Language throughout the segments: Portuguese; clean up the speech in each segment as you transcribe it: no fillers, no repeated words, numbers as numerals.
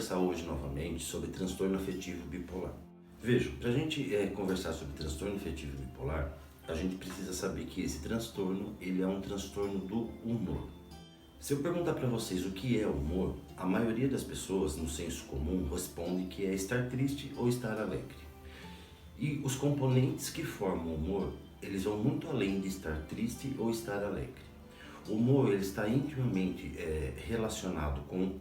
conversar hoje novamente sobre transtorno afetivo bipolar. Vejam, para a gente conversar sobre transtorno afetivo bipolar, a gente precisa saber que esse transtorno ele é um transtorno do humor. Se eu perguntar para vocês o que é humor, a maioria das pessoas, no senso comum, responde que é estar triste ou estar alegre. E os componentes que formam o humor, eles vão muito além de estar triste ou estar alegre. O humor ele está intimamente relacionado com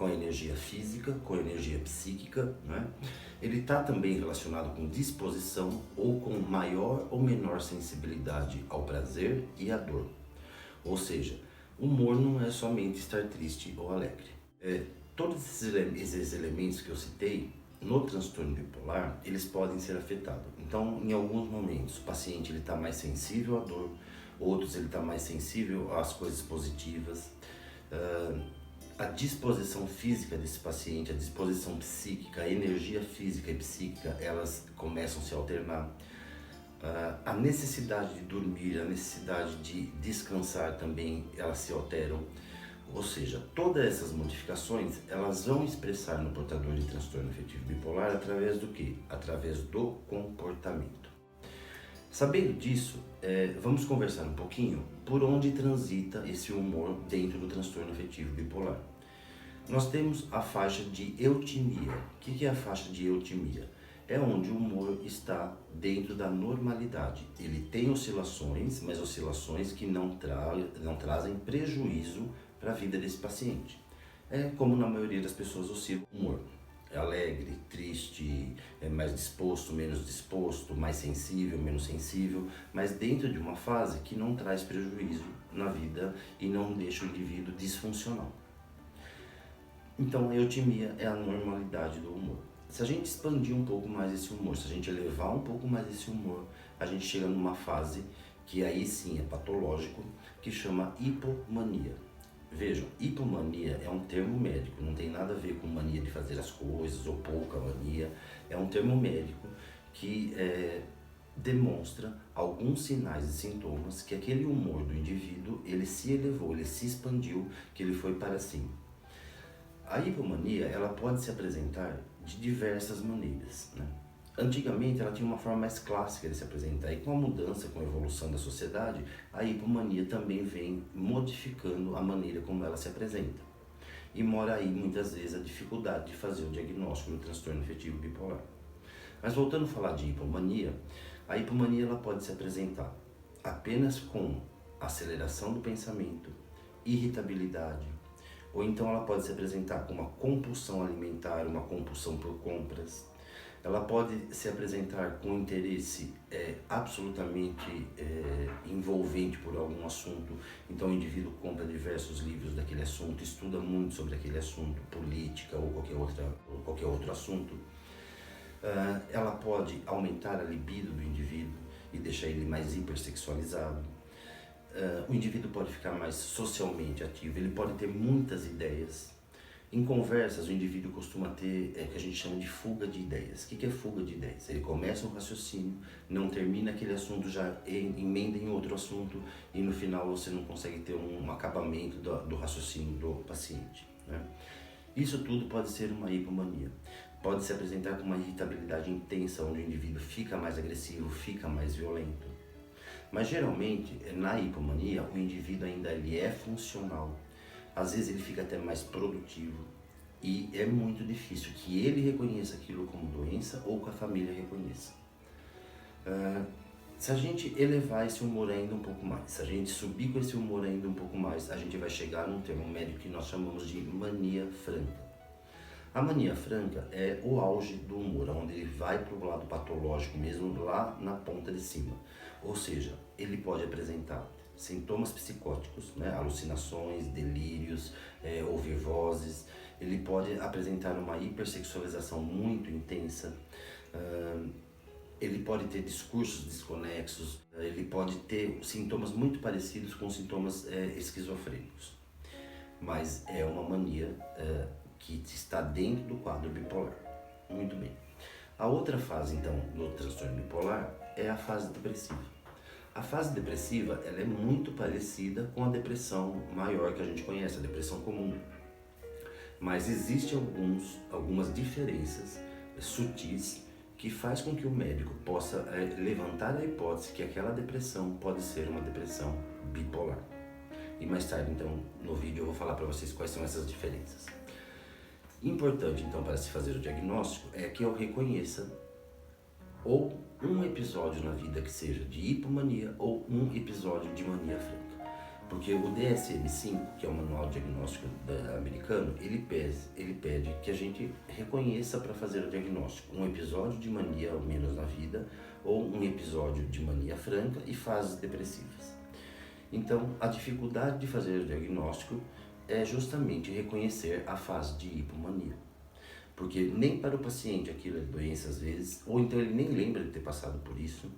a energia física, com a energia psíquica, né? Ele está também relacionado com disposição ou com maior ou menor sensibilidade ao prazer e à dor. Ou seja, o humor não é somente estar triste ou alegre. Todos esses elementos que eu citei, no transtorno bipolar, eles podem ser afetados. Então, em alguns momentos, o paciente está mais sensível à dor, outros ele está mais sensível às coisas positivas. A disposição física desse paciente, a disposição psíquica, a energia física e psíquica, elas começam a se alternar. A necessidade de dormir, a necessidade de descansar também, elas se alteram. Ou seja, todas essas modificações, elas vão expressar no portador de transtorno afetivo bipolar através do quê? Através do comportamento. Sabendo disso, vamos conversar um pouquinho por onde transita esse humor dentro do transtorno afetivo bipolar. Nós temos a faixa de eutimia. O que é a faixa de eutimia? É onde o humor está dentro da normalidade. Ele tem oscilações, mas oscilações que não trazem prejuízo para a vida desse paciente. É como na maioria das pessoas oscila o humor. É alegre, triste, é mais disposto, menos disposto, mais sensível, menos sensível, mas dentro de uma fase que não traz prejuízo na vida e não deixa o indivíduo disfuncional. Então a eutimia é a normalidade do humor. Se a gente expandir um pouco mais esse humor, se a gente elevar um pouco mais esse humor, a gente chega numa fase que aí sim é patológico, que chama hipomania. Vejam, hipomania é um termo médico, não tem nada a ver com mania de fazer as coisas ou pouca mania. É um termo médico que demonstra alguns sinais e sintomas que aquele humor do indivíduo, ele se elevou, ele se expandiu, que ele foi para cima. A hipomania, ela pode se apresentar de diversas maneiras, né? Antigamente ela tinha uma forma mais clássica de se apresentar e com a mudança, com a evolução da sociedade, a hipomania também vem modificando a maneira como ela se apresenta. E mora aí muitas vezes a dificuldade de fazer o diagnóstico do transtorno afetivo bipolar. Mas voltando a falar de hipomania, a hipomania ela pode se apresentar apenas com aceleração do pensamento, irritabilidade, ou então ela pode se apresentar com uma compulsão alimentar, uma compulsão por compras. Ela pode se apresentar com interesse absolutamente envolvente por algum assunto. Então o indivíduo compra diversos livros daquele assunto, estuda muito sobre aquele assunto, política ou qualquer outro assunto. Ela pode aumentar a libido do indivíduo e deixar ele mais hipersexualizado. O indivíduo pode ficar mais socialmente ativo, ele pode ter muitas ideias. Em conversas, o indivíduo costuma ter o que a gente chama de fuga de ideias. O que é fuga de ideias? Ele começa um raciocínio, não termina aquele assunto, já emenda em outro assunto e no final você não consegue ter um acabamento do raciocínio do paciente, né? Isso tudo pode ser uma hipomania. Pode se apresentar com uma irritabilidade intensa, onde o indivíduo fica mais agressivo, fica mais violento. Mas geralmente, na hipomania, o indivíduo ainda ele é funcional. Às vezes ele fica até mais produtivo e é muito difícil que ele reconheça aquilo como doença ou que a família reconheça. Se a gente elevar esse humor ainda um pouco mais, se a gente subir com esse humor ainda um pouco mais, a gente vai chegar num termo médico que nós chamamos de mania franca. A mania franca é o auge do humor, onde ele vai para o lado patológico mesmo, lá na ponta de cima. Ou seja, ele pode apresentar sintomas psicóticos, né? Alucinações, delírios, ouvir vozes. Ele pode apresentar uma hipersexualização muito intensa. Ele pode ter discursos desconexos. Ele pode ter sintomas muito parecidos com sintomas esquizofrênicos. Mas é uma mania que está dentro do quadro bipolar. Muito bem. A outra fase, então, do transtorno bipolar é a fase depressiva. A fase depressiva ela é muito parecida com a depressão maior que a gente conhece, a depressão comum. Mas existem algumas diferenças sutis que faz com que o médico possa levantar a hipótese que aquela depressão pode ser uma depressão bipolar. E mais tarde, então, no vídeo eu vou falar para vocês quais são essas diferenças. Importante, então, para se fazer o diagnóstico é que eu reconheça ou um episódio na vida que seja de hipomania ou um episódio de mania franca. Porque o DSM-5, que é o Manual Diagnóstico Americano, ele pede que a gente reconheça para fazer o diagnóstico um episódio de mania ao menos na vida ou um episódio de mania franca e fases depressivas. Então, a dificuldade de fazer o diagnóstico é justamente reconhecer a fase de hipomania. Porque nem para o paciente aquilo é doença às vezes, ou então ele nem lembra de ter passado por isso.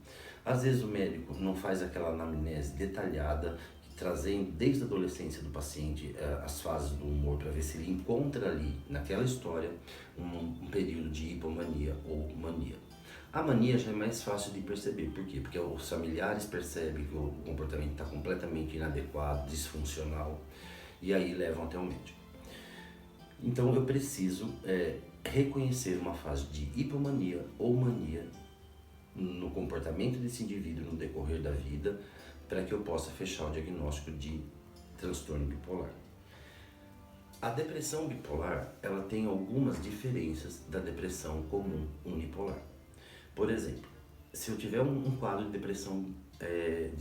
Às vezes o médico não faz aquela anamnese detalhada, trazendo desde a adolescência do paciente as fases do humor para ver se ele encontra ali, naquela história, um período de hipomania ou mania. A mania já é mais fácil de perceber, por quê? Porque os familiares percebem que o comportamento está completamente inadequado, disfuncional, e aí levam até o médico. Então eu preciso reconhecer uma fase de hipomania ou mania no comportamento desse indivíduo no decorrer da vida, para que eu possa fechar o diagnóstico de transtorno bipolar. A depressão bipolar, ela tem algumas diferenças da depressão comum unipolar. Por exemplo, se eu tiver um quadro de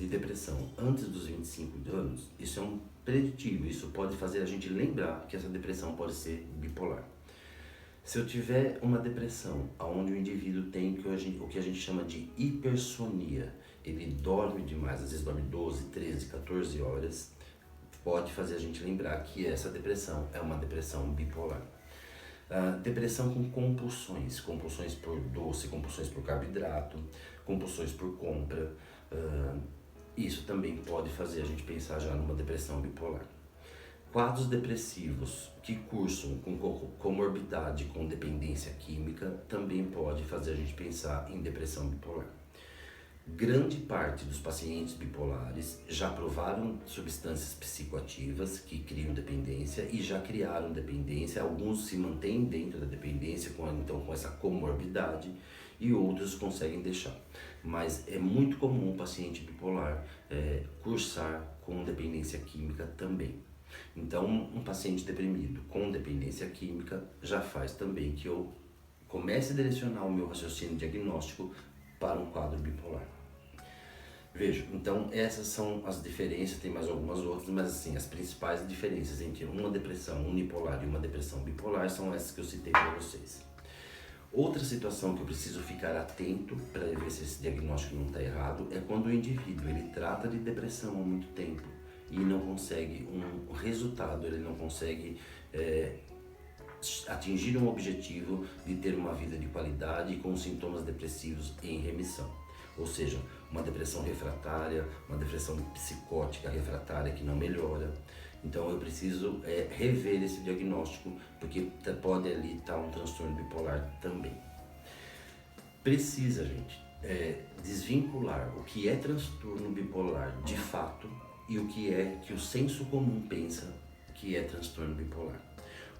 depressão antes dos 25 anos, isso é um preditivo, isso pode fazer a gente lembrar que essa depressão pode ser bipolar. Se eu tiver uma depressão onde o indivíduo tem o que a gente chama de hipersonia, ele dorme demais, às vezes dorme 12, 13, 14 horas, pode fazer a gente lembrar que essa depressão é uma depressão bipolar. Depressão com compulsões por doce, compulsões por carboidrato, compulsões por compra, isso também pode fazer a gente pensar já numa depressão bipolar. Quadros depressivos que cursam com comorbidade com dependência química também pode fazer a gente pensar em depressão bipolar. Grande parte dos pacientes bipolares já provaram substâncias psicoativas que criam dependência e já criaram dependência. Alguns se mantêm dentro da dependência com essa comorbidade e outros conseguem deixar. Mas é muito comum o paciente bipolar cursar com dependência química também. Então, um paciente deprimido com dependência química já faz também que eu comece a direcionar o meu raciocínio diagnóstico para um quadro bipolar. Veja, então essas são as diferenças, tem mais algumas outras, mas assim, as principais diferenças entre uma depressão unipolar e uma depressão bipolar são essas que eu citei para vocês. Outra situação que eu preciso ficar atento para ver se esse diagnóstico não está errado é quando o indivíduo ele trata de depressão há muito tempo e não consegue um resultado, ele não consegue atingir um objetivo de ter uma vida de qualidade com sintomas depressivos em remissão. Ou seja, uma depressão refratária, uma depressão psicótica refratária que não melhora. Então eu preciso rever esse diagnóstico, porque pode ali estar um transtorno bipolar também. Precisa, gente, desvincular o que é transtorno bipolar de fato e o que o senso comum pensa que é transtorno bipolar.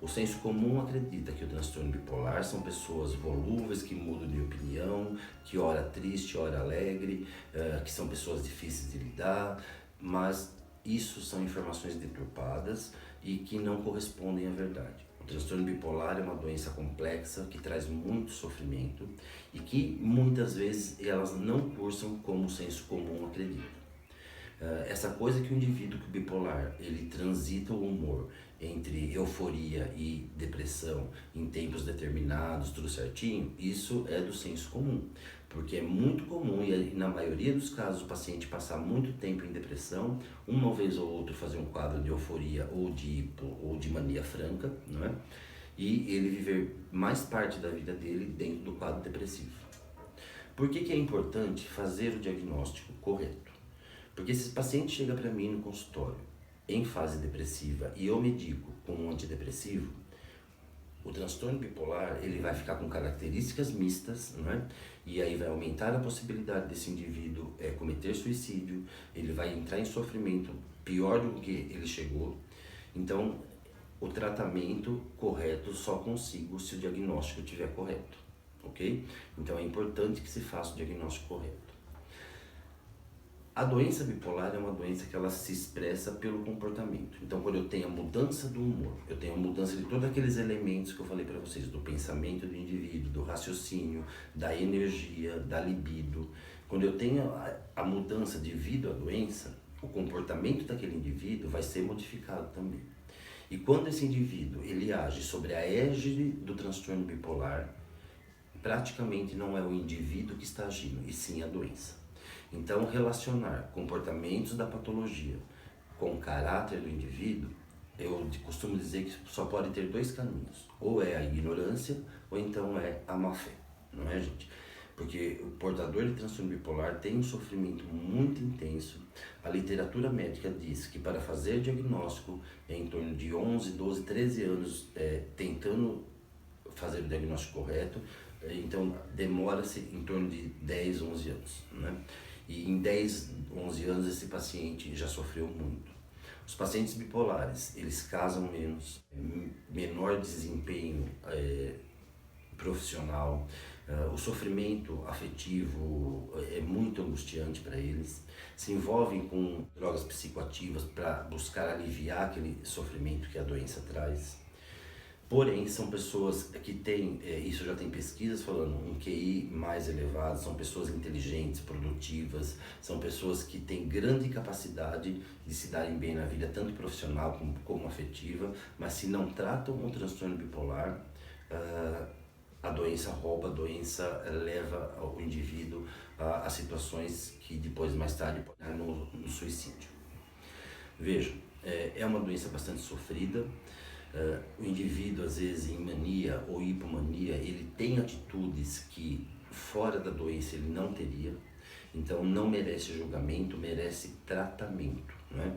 O senso comum acredita que o transtorno bipolar são pessoas volúveis que mudam de opinião, que ora triste, ora alegre, que são pessoas difíceis de lidar, mas isso são informações deturpadas e que não correspondem à verdade. O transtorno bipolar é uma doença complexa que traz muito sofrimento e que muitas vezes elas não cursam como o senso comum acredita. Essa coisa que o indivíduo bipolar, ele transita o humor entre euforia e depressão em tempos determinados, tudo certinho, isso é do senso comum, porque é muito comum e na maioria dos casos o paciente passar muito tempo em depressão, uma vez ou outra fazer um quadro de euforia ou de mania franca, não é? E ele viver mais parte da vida dele dentro do quadro depressivo. Por que é importante fazer o diagnóstico correto? Porque se esse paciente chega para mim no consultório em fase depressiva e eu medico com um antidepressivo, o transtorno bipolar ele vai ficar com características mistas, não é? E aí vai aumentar a possibilidade desse indivíduo cometer suicídio, ele vai entrar em sofrimento pior do que ele chegou. Então o tratamento correto só consigo se o diagnóstico estiver correto, ok? Então é importante que se faça o diagnóstico correto. A doença bipolar é uma doença que ela se expressa pelo comportamento. Então, quando eu tenho a mudança do humor, eu tenho a mudança de todos aqueles elementos que eu falei para vocês, do pensamento do indivíduo, do raciocínio, da energia, da libido. Quando eu tenho a mudança devido à doença, o comportamento daquele indivíduo vai ser modificado também. E quando esse indivíduo ele age sobre a égide do transtorno bipolar, praticamente não é o indivíduo que está agindo, e sim a doença. Então, relacionar comportamentos da patologia com o caráter do indivíduo, eu costumo dizer que só pode ter dois caminhos. Ou é a ignorância, ou então é a má-fé, não é, gente? Porque o portador de transtorno bipolar tem um sofrimento muito intenso. A literatura médica diz que para fazer diagnóstico é em torno de 11, 12, 13 anos tentando fazer o diagnóstico correto, então demora-se em torno de 10, 11 anos, né? E em 10, 11 anos esse paciente já sofreu muito. Os pacientes bipolares, eles casam menos, menor desempenho profissional, o sofrimento afetivo é muito angustiante para eles, se envolvem com drogas psicoativas para buscar aliviar aquele sofrimento que a doença traz. Porém, são pessoas que têm, isso já tem pesquisas falando, um QI mais elevado, são pessoas inteligentes, produtivas, são pessoas que têm grande capacidade de se darem bem na vida, tanto profissional como afetiva, mas se não tratam o transtorno bipolar, a doença rouba, a doença leva o indivíduo a situações que depois, mais tarde, podem no suicídio. Vejam, é uma doença bastante sofrida. O indivíduo, às vezes, em mania ou hipomania, ele tem atitudes que fora da doença ele não teria, então não merece julgamento, merece tratamento, né?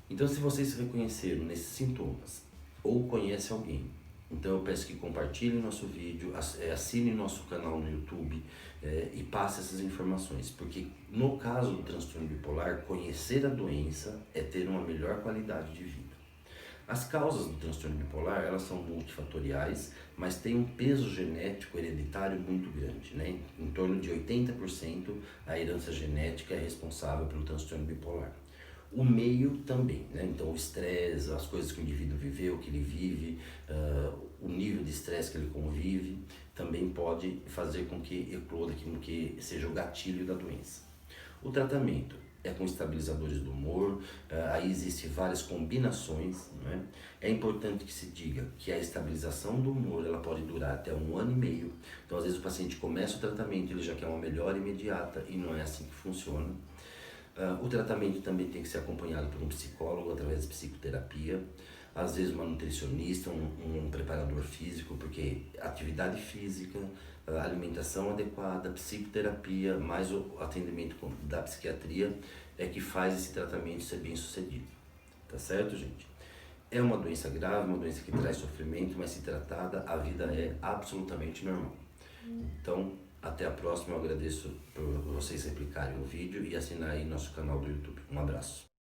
Então, se vocês se reconheceram nesses sintomas ou conhecem alguém, então eu peço que compartilhem nosso vídeo, assinem nosso canal no YouTube e passem essas informações, porque no caso do transtorno bipolar, conhecer a doença é ter uma melhor qualidade de vida. As causas do transtorno bipolar, elas são multifatoriais, mas tem um peso genético hereditário muito grande, né? Em torno de 80% a herança genética é responsável pelo transtorno bipolar. O meio também, né? Então o estresse, as coisas que o indivíduo viveu, que ele vive, o nível de estresse que ele convive, também pode fazer com que ecloda, com que seja o gatilho da doença. O tratamento é com estabilizadores do humor, aí existem várias combinações, né? É importante que se diga que a estabilização do humor ela pode durar até 1 ano e meio, então às vezes o paciente começa o tratamento, ele já quer uma melhora imediata e não é assim que funciona. O tratamento também tem que ser acompanhado por um psicólogo através de psicoterapia, às vezes uma nutricionista, um preparador físico, porque atividade física, alimentação adequada, psicoterapia, mais o atendimento da psiquiatria é que faz esse tratamento ser bem sucedido, tá certo, gente? É uma doença grave, uma doença que traz sofrimento, mas se tratada, a vida é absolutamente normal. Então, até a próxima, eu agradeço por vocês replicarem o vídeo e assinar aí nosso canal do YouTube. Um abraço.